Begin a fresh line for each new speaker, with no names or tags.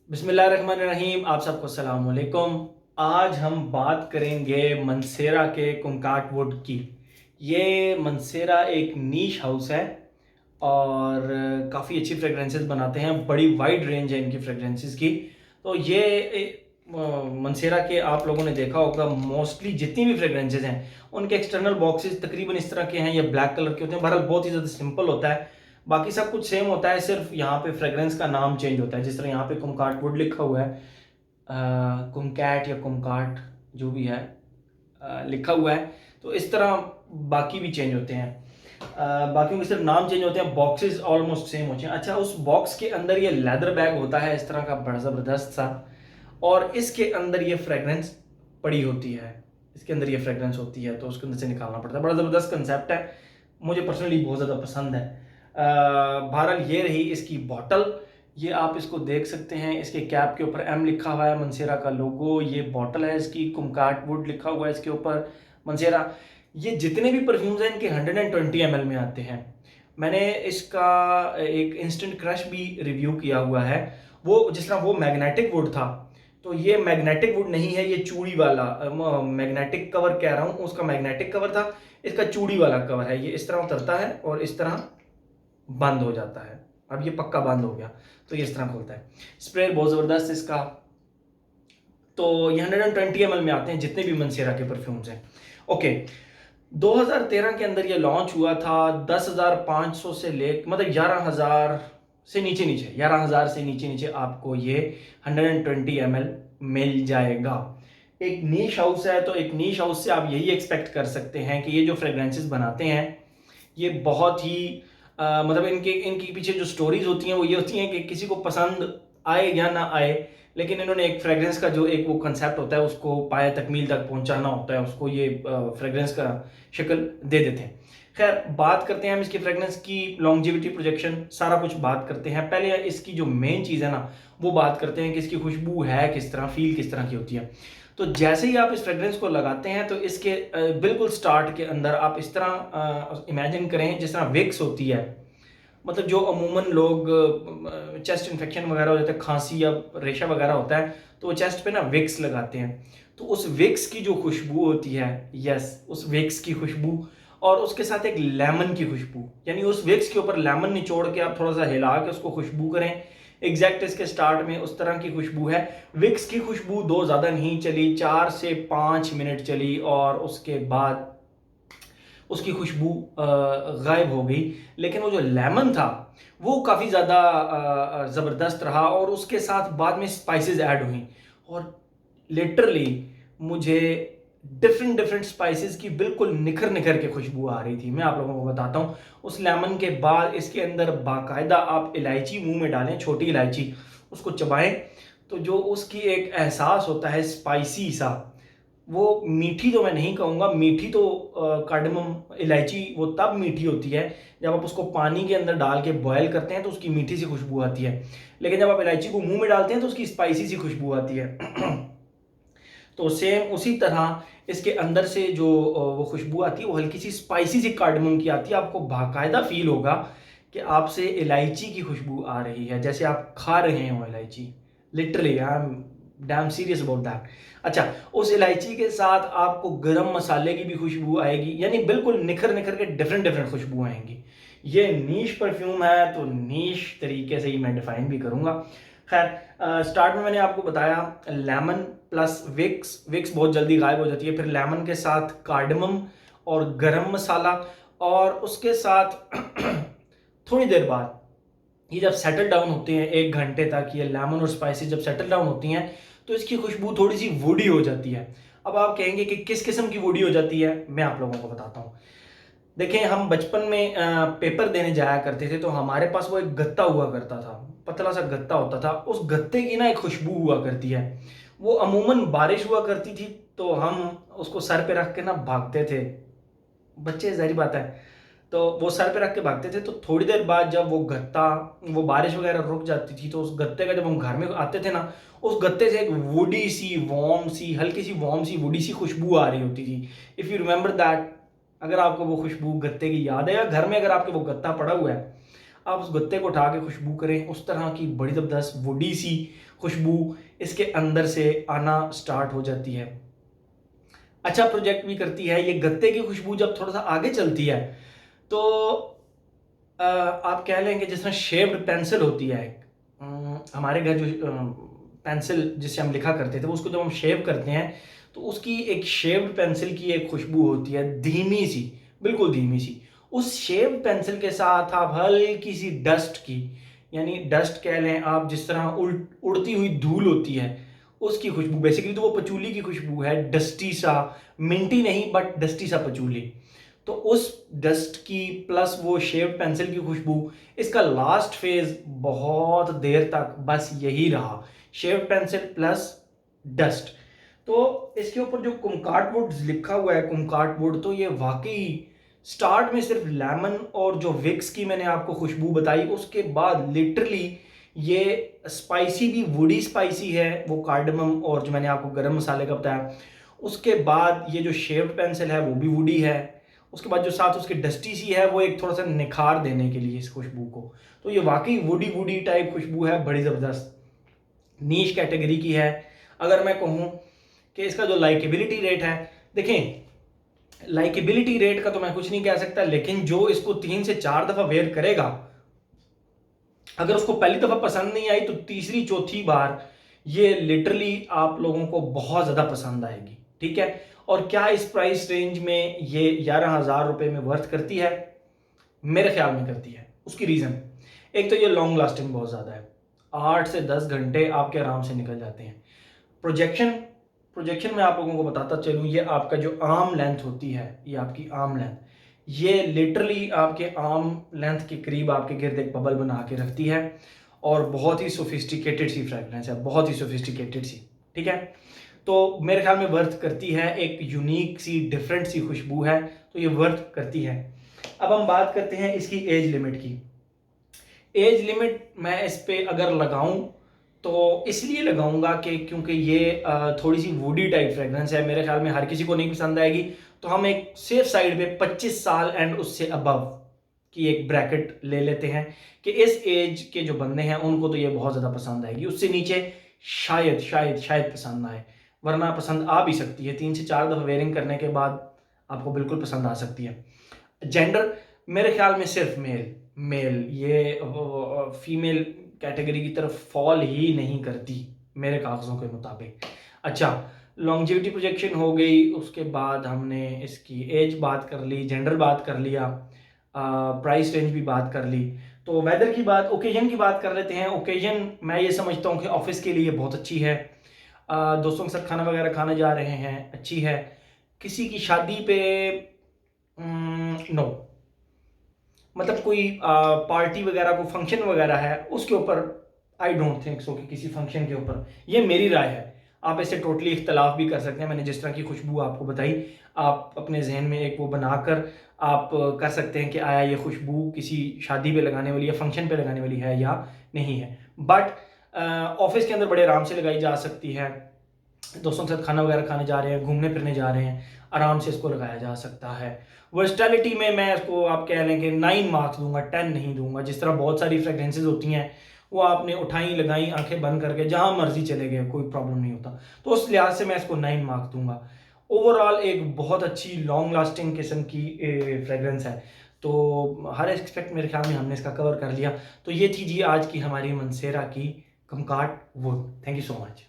बिस्मिल्लाहिर्रहमानिर्रहीम। आप सबको अस्सलाम वालेकुम। आज हम बात करेंगे मंसेरा के कुमकाट वुड की। ये मंसेरा एक नीश हाउस है और काफ़ी अच्छी फ्रेगरेंसेस बनाते हैं। बड़ी वाइड रेंज है इनकी फ्रेगरेंसेस की। तो ये मंसेरा के आप लोगों ने देखा होगा मोस्टली जितनी भी फ्रेगरेंसेस हैं उनके एक्सटर्नल बॉक्सेस तकरीबन इस तरह के हैं। ये ब्लैक कलर के होते हैं। बहरहाल बहुत ही ज़्यादा सिंपल होता है, बाकी सब कुछ सेम होता है, सिर्फ यहाँ पे फ्रेग्रेंस का नाम चेंज होता है। जिस तरह यहाँ पे कुमकाट वुड लिखा हुआ है, कुमकैट या कुमकाट जो भी है लिखा हुआ है, तो इस तरह बाकी भी चेंज होते हैं। बाकियों के सिर्फ नाम चेंज होते हैं, बॉक्सेस ऑलमोस्ट सेम होते हैं। अच्छा, उस बॉक्स के अंदर ये लेदर बैग होता है इस तरह का बड़ा ज़बरदस्त सा, और इसके अंदर ये फ्रेग्रेंस पड़ी होती है। इसके अंदर ये फ्रेग्रेंस होती है तो उसके अंदर से निकालना पड़ता है। बड़ा ज़बरदस्त कंसेप्ट है, मुझे पर्सनली बहुत ज़्यादा पसंद है। बहरहाल ये रही इसकी बॉटल। ये आप इसको देख सकते हैं, इसके कैप के ऊपर एम लिखा हुआ है, मंसेरा का लोगो। ये बॉटल है इसकी, कुमकाट वुड लिखा हुआ है इसके ऊपर, मंसेरा। ये जितने भी परफ्यूम्स हैं इनके 120 ml में आते हैं। मैंने इसका एक इंस्टेंट क्रश भी रिव्यू किया हुआ है। वो जिस तरह वो मैग्नेटिक वुड था, तो ये मैग्नेटिक वुड नहीं है, ये चूड़ी वाला मैग्नेटिक कवर कह रहा हूँ, उसका मैग्नेटिक कवर था, इसका चूड़ी वाला कवर है। ये इस तरह उतरता है और इस तरह बंद हो जाता है। अब ये पक्का बंद हो गया तो ये इस तरह खुलता है। स्प्रे बहुत ज़बरदस्त इसका। तो ये 120 ml में आते हैं जितने भी मंसेरा के परफ्यूम्स हैं। ओके, 2013 के अंदर ये लॉन्च हुआ था। 10,500 से ले मतलब 11,000 से नीचे नीचे 11,000 से नीचे नीचे आपको ये 120 ml मिल जाएगा। एक नीश हाउस है तो एक नीश हाउस से आप यही एक्सपेक्ट कर सकते हैं कि ये जो फ्रेग्रेंसेस बनाते हैं ये बहुत ही मतलब इनके इनके पीछे जो स्टोरीज होती हैं वो ये होती हैं कि किसी को पसंद आए या ना आए, लेकिन इन्होंने एक फ्रेग्रेंस का जो एक वो कंसेप्ट होता है उसको पाए तकमील तक पहुंचाना होता है, उसको ये फ्रेग्रेंस का शक्ल दे देते हैं। खैर, बात करते हैं हम इसकी फ्रेग्रेंस की, लॉन्जेविटी, प्रोजेक्शन, सारा कुछ बात करते हैं। पहले इसकी जो मेन चीज़ है ना वो बात करते हैं कि इसकी खुशबू है किस तरह, फील किस तरह की होती है। तो जैसे ही आप इस फ्रेग्रेंस को लगाते हैं तो इसके बिल्कुल स्टार्ट के अंदर आप इस तरह इमेजिन करें जिस तरह विक्स होती है। मतलब जो अमूमन लोग चेस्ट इन्फेक्शन वगैरह हो जाता है, खांसी या रेशा वगैरह होता है, तो वो चेस्ट पे ना विक्स लगाते हैं। तो उस विक्स की जो खुशबू होती है, यस, उस विक्स की खुशबू, और उसके साथ एक लेमन की खुशबू, यानी उस विक्स के ऊपर लेमन निचोड़ के आप थोड़ा सा हिला के उसको खुशबू करें। एग्जैक्ट इसके स्टार्ट में उस तरह की खुशबू है। विक्स की खुशबू दो ज़्यादा नहीं चली, 4 से 5 मिनट चली और उसके बाद उसकी खुशबू गायब हो गई। लेकिन वो जो लेमन था वो काफ़ी ज़्यादा ज़बरदस्त रहा, और उसके साथ बाद में स्पाइसेस ऐड हुई, और लिटरली मुझे डिफरेंट डिफरेंट स्पाइसेस की बिल्कुल निखर निखर के खुशबू आ रही थी। मैं आप लोगों को बताता हूँ। उस लेमन के बाद इसके अंदर बाकायदा आप इलायची मुंह में डालें, छोटी इलायची, उसको चबाएं, तो जो उसकी एक एहसास होता है स्पाइसी सा, वो मीठी तो मैं नहीं कहूँगा, मीठी तो कार्डमम इलायची वो तब मीठी होती है जब आप उसको पानी के अंदर डाल के बॉयल करते हैं तो उसकी मीठी सी खुशबू आती है। लेकिन जब आप इलायची को मुंह में डालते हैं तो उसकी स्पाइसी सी खुशबू आती है। तो सेम उसी तरह इसके अंदर से जो वो खुशबू आती है वो हल्की सी स्पाइसी सी कार्डमम की आती है। आपको बाकायदा फील होगा कि आपसे इलायची की खुशबू आ रही है, जैसे आप खा रहे हो इलायची। Literally I am damn serious about that. अच्छा, उस इलायची के साथ आपको गरम मसाले की भी खुशबू आएगी, यानी बिल्कुल निखर निखर के डिफरेंट डिफरेंट खुशबू आएंगी। ये नीश परफ्यूम है तो नीश तरीके से ही मैं डिफाइन भी करूंगा। खैर, स्टार्ट में मैंने आपको बताया लेमन प्लस विक्स। विक्स बहुत जल्दी गायब हो जाती है, फिर लेमन के साथ कार्डमम और गरम मसाला, और उसके साथ थोड़ी देर बाद ये जब सेटल डाउन होते हैं 1 घंटे तक, ये लेमन और स्पाइसेस जब सेटल डाउन होती हैं तो इसकी खुशबू थोड़ी सी वुडी हो जाती है। अब आप कहेंगे कि किस किस्म की वुडी हो जाती है, मैं आप लोगों को बताता हूँ। देखें, हम बचपन में पेपर देने जाया करते थे तो हमारे पास वो एक गत्ता हुआ करता था, पतला सा गत्ता होता था। उस गत्ते की ना एक खुशबू हुआ करती है। वो अमूमन बारिश हुआ करती थी तो हम उसको सर पे रख के ना भागते थे, बच्चे ज़ाहिर बात है, तो वो सर पे रख के भागते थे। तो थोड़ी देर बाद जब वो गत्ता, वो बारिश वगैरह रुक जाती थी तो उस गत्ते का जब हम घर में आते थे ना, उस गत्ते से एक वुडी सी, वार्म सी, हल्की सी वार्म सी वुडी सी खुशबू आ रही होती थी। इफ़ यू रिमेंबर दैट, अगर आपको वो खुशबू गत्ते की याद है, या घर में अगर आपके वो गत्ता पड़ा हुआ है, आप उस गत्ते को उठा के खुशबू करें, उस तरह की बड़ी ज़बरदस्त वुडी सी खुशबू इसके अंदर से आना स्टार्ट हो जाती है। अच्छा प्रोजेक्ट भी करती है ये। गत्ते की खुशबू जब थोड़ा सा आगे चलती है तो आप कह लेंगे जिस तरह शेप्ड पेंसिल होती है एक, हमारे घर जो पेंसिल जिससे हम लिखा करते थे उसको जब हम शेप करते हैं तो उसकी एक शेप्ड पेंसिल की एक खुशबू होती है, धीमी सी, बिल्कुल धीमी सी। उस शेप्ड पेंसिल के साथ आप हल्की सी डस्ट की, यानी डस्ट कह लें आप, जिस तरह उड़ती हुई धूल होती है उसकी खुशबू, बेसिकली तो वो पचूली की खुशबू है, डस्टी सा, मिंटी नहीं बट डस्टी सा पचूली। तो उस डस्ट की प्लस वो शेप्ड पेंसिल की खुशबू, इसका लास्ट फेज बहुत देर तक बस यही रहा, शेप्ड पेंसिल प्लस डस्ट। तो इसके ऊपर जो कुमकाट वुड लिखा हुआ है, कुमकाट वुड, तो ये वाकई स्टार्ट में सिर्फ लेमन और जो विक्स की मैंने आपको खुशबू बताई, उसके बाद लिटरली ये स्पाइसी भी, वुडी स्पाइसी है, वो कार्डमम और जो मैंने आपको गरम मसाले का बताया। उसके बाद ये जो शेप्ड पेंसिल है वो भी वुडी है। उसके बाद जो साथ उसकी डस्टी सी है वो एक थोड़ा सा निखार देने के लिए इस खुशबू को। तो ये वाकई वुडी वुडी टाइप खुशबू है, बड़ी ज़बरदस्त, नीश कैटेगरी की है। अगर मैं कहूँ कि इसका जो लाइकेबिलिटी रेट है, देखें लाइकेबिलिटी रेट का तो मैं कुछ नहीं कह सकता, लेकिन जो इसको 3 से 4 दफ़ा वेयर करेगा, अगर उसको पहली दफ़ा पसंद नहीं आई तो तीसरी चौथी बार ये लिटरली आप लोगों को बहुत ज़्यादा पसंद आएगी। ठीक है, और क्या इस प्राइस रेंज में ये 11,000 रुपये में वर्थ करती है? मेरे ख्याल में करती है। उसकी रीज़न, एक तो ये लॉन्ग लास्टिंग बहुत ज़्यादा है, 8 से 10 घंटे आपके आराम से निकल जाते हैं। प्रोजेक्शन में आप लोगों को बताता चलूँ, ये आपका जो आर्म लेंथ होती है, ये आपकी आर्म लेंथ, ये लिटरली आपके आर्म लेंथ के करीब आपके गिर्द एक बबल बना के रखती है, और बहुत ही सोफिस्टिकेटेड सी फ्रेगरेंस है, बहुत ही सोफिस्टिकेटेड सी। ठीक है, तो मेरे ख्याल में वर्थ करती है, एक यूनिक सी डिफरेंट सी खुशबू है, तो ये वर्थ करती है। अब हम बात करते हैं इसकी एज लिमिट की। एज लिमिट मैं इस पे अगर लगाऊं तो इसलिए लगाऊंगा कि क्योंकि ये थोड़ी सी वुडी टाइप फ्रेगरेंस है, मेरे ख्याल में हर किसी को नहीं पसंद आएगी, तो हम एक सेफ साइड पे 25 साल एंड उससे अबव की एक ब्रैकेट ले लेते हैं कि इस एज के जो बंदे हैं उनको तो ये बहुत ज़्यादा पसंद आएगी। उससे नीचे शायद शायद शायद पसंद ना आए, वरना पसंद आ भी सकती है, 3 से 4 दफ़ा वेयरिंग करने के बाद आपको बिल्कुल पसंद आ सकती है। जेंडर मेरे ख्याल में सिर्फ मेल मेल, ये फीमेल कैटेगरी की तरफ फॉल ही नहीं करती मेरे कागज़ों के मुताबिक। अच्छा, लॉन्जेविटी प्रोजेक्शन हो गई, उसके बाद हमने इसकी एज बात कर ली, जेंडर बात कर लिया, प्राइस रेंज भी बात कर ली। तो वेदर की बात, ओकेजन की बात कर लेते हैं। ओकेजन मैं ये समझता हूँ कि ऑफिस के लिए बहुत अच्छी है, दोस्तों के साथ खाना वगैरह खाने जा रहे हैं अच्छी है, किसी की शादी पे नो, मतलब कोई पार्टी वगैरह को फंक्शन वगैरह है उसके ऊपर आई डोंट थिंक सो कि किसी फंक्शन के ऊपर, ये मेरी राय है, आप इससे टोटली इख्तलाफ भी कर सकते हैं। मैंने जिस तरह की खुशबू आपको बताई, आप अपने जहन में एक वो बनाकर आप कर सकते हैं कि आया ये खुशबू किसी शादी पे लगाने वाली या फंक्शन पे लगाने वाली है या नहीं है। बट ऑफिस के अंदर बड़े आराम से लगाई जा सकती है, दोस्तों के साथ खाना वगैरह खाने जा रहे हैं, घूमने फिरने जा रहे हैं, आराम से इसको लगाया जा सकता है। वर्सटैलिटी में मैं इसको आप कह लें कि 9 मार्क्स दूंगा, 10 नहीं दूंगा। जिस तरह बहुत सारी फ्रेगरेंसेज होती हैं वो आपने उठाई लगाई आंखें बंद करके जहां मर्जी चले गए, कोई प्रॉब्लम नहीं होता, तो उस लिहाज से मैं इसको 9 मार्क्स दूंगा। ओवरऑल एक बहुत अच्छी लॉन्ग लास्टिंग किस्म की फ्रेगरेंस है। तो हर एस्पेक्ट मेरे ख्याल में हमने इसका कवर कर लिया। तो ये थी जी आज की हमारी मंसेरा की कुमकाट वुड। Thank you so much.